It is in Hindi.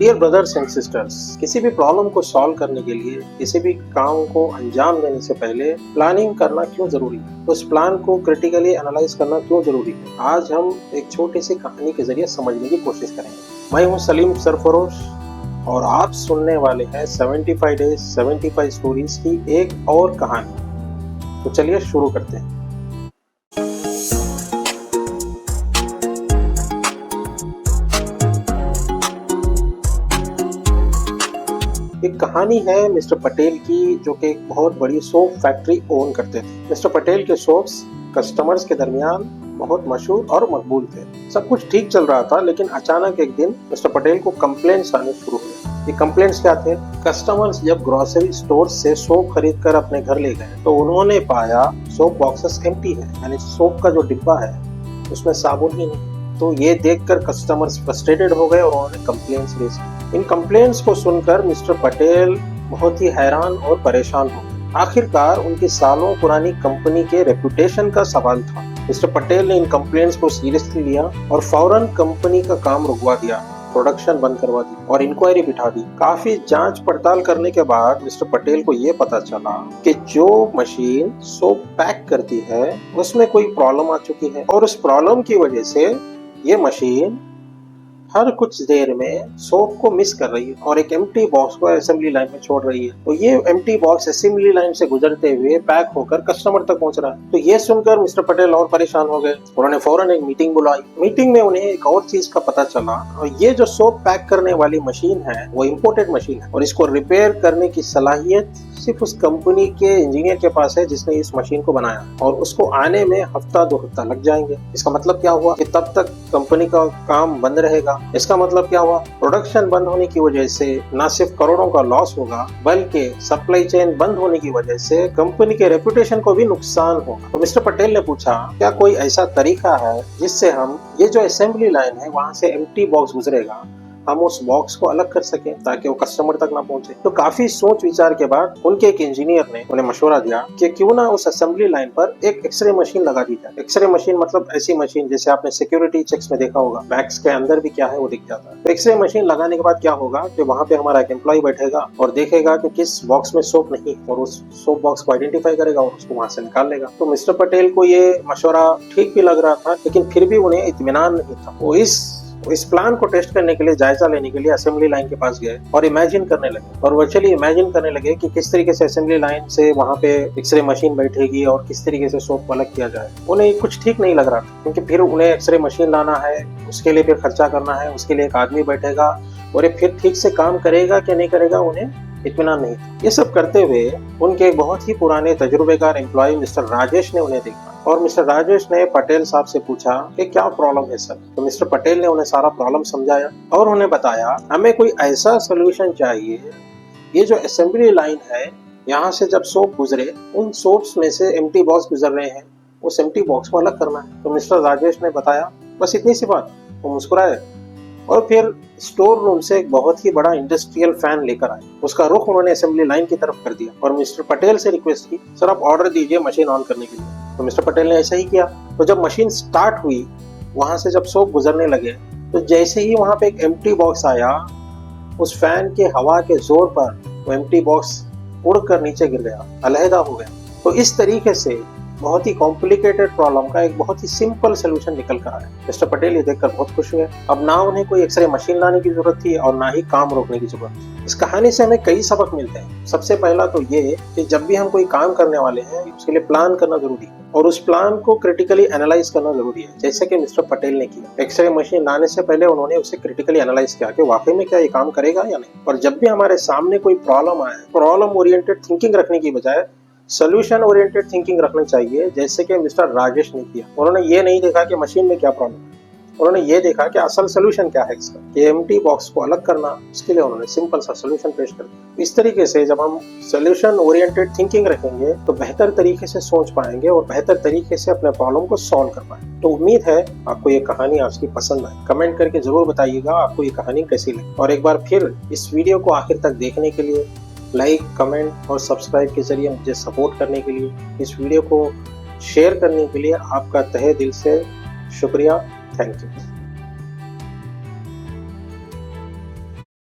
डियर ब्रदर्स एंड सिस्टर्स, किसी भी प्रॉब्लम को सॉल्व करने के लिए, किसी भी काम को अंजाम देने से पहले प्लानिंग करना क्यों जरूरी है, उस प्लान को क्रिटिकली एनालाइज करना क्यों जरूरी है, आज हम एक छोटी सी कहानी के जरिए समझने की कोशिश करेंगे। मैं हूं सलीम सरफरोश और आप सुनने वाले हैं 75 डेज 75 स्टोरीज की एक और कहानी। तो चलिए शुरू करते हैं। एक कहानी है मिस्टर पटेल की, जो कि एक बहुत बड़ी सोप फैक्ट्री ओन करते थे। मिस्टर पटेल के सोप्स कस्टमर्स के दरमियान बहुत मशहूर और मकबूल थे। सब कुछ ठीक चल रहा था, लेकिन अचानक एक दिन मिस्टर पटेल को कंप्लेंट्स आने शुरू हुए। ये कंप्लेंट्स क्या थे? कस्टमर्स जब ग्रोसरी स्टोर से सोप खरीद कर अपने घर ले गए तो उन्होंने पाया सोप बॉक्सेस एम्प्टी है, यानी सोप का जो डिब्बा है उसमें साबुन ही नहीं। तो ये देखकर कस्टमर्स फ्रस्ट्रेटेड हो गए और उन्होंने कंप्लेंट्स रेज की। इन कंप्लेंट्स को सुनकर मिस्टर पटेल बहुत ही हैरान और परेशान हो गए। आखिरकार उनकी सालों पुरानी कंपनी के रेपुटेशन का सवाल था। मिस्टर पटेल ने इन कंप्लेंट्स को सीरियसली लिया और फौरन कंपनी का काम रुकवा दिया, प्रोडक्शन बंद करवा दी और इंक्वायरी बिठा दी। काफी जांच पड़ताल करने के बाद मिस्टर पटेल को ये पता चला कि जो मशीन सोप पैक करती है उसमें कोई प्रॉब्लम आ चुकी है और उस प्रॉब्लम की वजह से ये मशीन हर कुछ देर में सोप को मिस कर रही है और एक एम्प्टी बॉक्स को असेंबली लाइन में छोड़ रही है। तो ये एम्प्टी बॉक्स असेंबली लाइन से गुजरते हुए पैक होकर कस्टमर तक पहुंच रहा है। तो ये सुनकर मिस्टर पटेल और परेशान हो गए। उन्होंने फौरन एक मीटिंग बुलाई। मीटिंग में उन्हें एक और चीज का पता चला, और ये जो सोप पैक करने वाली मशीन है वो इम्पोर्टेड मशीन है और इसको रिपेयर करने की सलाहियत सिर्फ उस कंपनी के इंजीनियर के पास है जिसने इस मशीन को बनाया, और उसको आने में हफ्ता 2 हफ्ता लग जाएंगे। इसका मतलब क्या हुआ कि तब तक कंपनी का काम बंद रहेगा। इसका मतलब क्या हुआ? प्रोडक्शन बंद होने की वजह से न सिर्फ करोड़ों का लॉस होगा, बल्कि सप्लाई चेन बंद होने की वजह से कंपनी के रेपुटेशन को भी नुकसान होगा। तो मिस्टर पटेल ने पूछा, क्या कोई ऐसा तरीका है जिससे हम ये जो असेंबली लाइन है वहां से एम्प्टी बॉक्स गुजरेगा, हम उस बॉक्स को अलग कर सकें ताकि वो कस्टमर तक ना पहुंचे? तो काफी सोच विचार के बाद उनके एक इंजीनियर ने उन्हें मशवरा दिया कि क्यों ना उस असेंबली लाइन पर एक एक्सरे मशीन लगा दी जाए। एक्सरे मशीन मतलब ऐसी मशीन जैसे आपने सिक्योरिटी चेक्स में देखा होगा, बैग्स के अंदर भी क्या है वो दिख जाता है। तो एक्सरे मशीन लगाने के बाद क्या होगा कि वहाँ पे हमारा एक एम्प्लॉय बैठेगा और देखेगा कि किस बॉक्स में सोप नहीं, और उस सोप बॉक्स को आइडेंटिफाई करेगा और उसको वहां से निकाल लेगा। तो मिस्टर पटेल को ये मशवरा ठीक भी लग रहा था, लेकिन फिर भी उन्हें इत्मीनान नहीं था। वो इस प्लान को टेस्ट करने के लिए, जायजा लेने के लिए असेंबली लाइन के पास गए और इमेजिन करने लगे, और वर्चुअली इमेजिन करने लगे कि किस तरीके से असेंबली लाइन से वहां पे एक्सरे मशीन बैठेगी और किस तरीके से सोप को अलग किया जाए। उन्हें कुछ ठीक नहीं लग रहा था, क्योंकि फिर उन्हें एक्सरे मशीन लाना है, उसके लिए फिर खर्चा करना है, उसके लिए एक आदमी बैठेगा और ये फिर ठीक से काम करेगा कि नहीं करेगा, उन्हें इत्मीनान नहीं था। ये सब करते हुए उनके बहुत ही पुराने तजुर्बेकार एम्प्लॉय मिस्टर राजेश ने उन्हें देखा, और मिस्टर राजेश ने पटेल साहब से पूछा कि क्या प्रॉब्लम है सर। तो मिस्टर पटेल ने उन्हें सारा प्रॉब्लम समझाया और उन्हें बताया, हमें कोई ऐसा सोल्यूशन चाहिए, ये जो असेंबली लाइन है यहाँ से जब सोप गुजरे, उन सोप्स में से एम्प्टी बॉक्स गुजर रहे हैं, उस एम्प्टी बॉक्स को अलग करना है। तो मिस्टर राजेश ने बताया, बस इतनी सी बात। वो मुस्कुराए और फिर स्टोर रूम से एक बहुत ही बड़ा इंडस्ट्रियल फैन लेकर आए। उसका रुख उन्होंने असेंबली लाइन की तरफ कर दिया और मिस्टर पटेल से रिक्वेस्ट की, सर आप ऑर्डर दीजिए मशीन ऑन करने के लिए। तो मिस्टर पटेल ने ऐसा ही किया। तो जब मशीन स्टार्ट हुई, वहां से जब सोप गुजरने लगे, तो जैसे ही वहां पे एक एम्प्टी बॉक्स आया, उस फैन के हवा के जोर पर वो एम्प्टी बॉक्स उड़कर नीचे गिर गया, अलहदा हो गया। तो इस तरीके से बहुत ही कॉम्प्लिकेटेड प्रॉब्लम का एक बहुत ही सिंपल सोल्यूशन निकल कर आया। मिस्टर पटेल ये देखकर बहुत खुश हुए। अब ना उन्हें कोई एक्सरे मशीन लाने की जरूरत थी और ना ही काम रोकने की जरूरत। इस कहानी से हमें कई सबक मिलते हैं। सबसे पहला तो ये कि जब भी हम कोई काम करने वाले हैं, उसके लिए प्लान करना जरूरी है और उस प्लान को क्रिटिकली एनालाइज करना जरूरी है, जैसे कि मिस्टर पटेल ने किया। एक्सरे मशीन लाने से पहले उन्होंने उसे क्रिटिकली एनालाइज किया कि वाकई में क्या ये काम करेगा या नहीं। और जब भी हमारे सामने कोई प्रॉब्लम आए, प्रॉब्लम ओरिएंटेड थिंकिंग रखने की बजाय सोल्यूशन ओरिएंटेड थिंकिंग रखनी चाहिए, जैसे कि मिस्टर राजेश ने किया। उन्होंने ये नहीं देखा कि मशीन में क्या प्रॉब्लम है, उन्होंने ये देखा कि असल सोल्यूशन क्या है इसका, कि एम्प्टी बॉक्स को अलग करना। उसके लिए उन्होंने सिंपल सा सोल्यूशन पेश कर दिया। इस तरीके से जब हम सोल्यूशन ओरिएंटेड थिंकिंग रखेंगे तो बेहतर तरीके से सोच पाएंगे और बेहतर तरीके से अपने प्रॉब्लम को सॉल्व कर पाएंगे। तो उम्मीद है आपको ये कहानी आज की पसंद आई। कमेंट करके जरूर बताइएगा आपको ये कहानी कैसी लगी, और एक बार फिर इस वीडियो को आखिर तक देखने के लिए, लाइक, कमेंट और सब्सक्राइब के जरिए मुझे सपोर्ट करने के लिए, इस वीडियो को शेयर करने के लिए आपका तहे दिल से शुक्रिया। Thank you.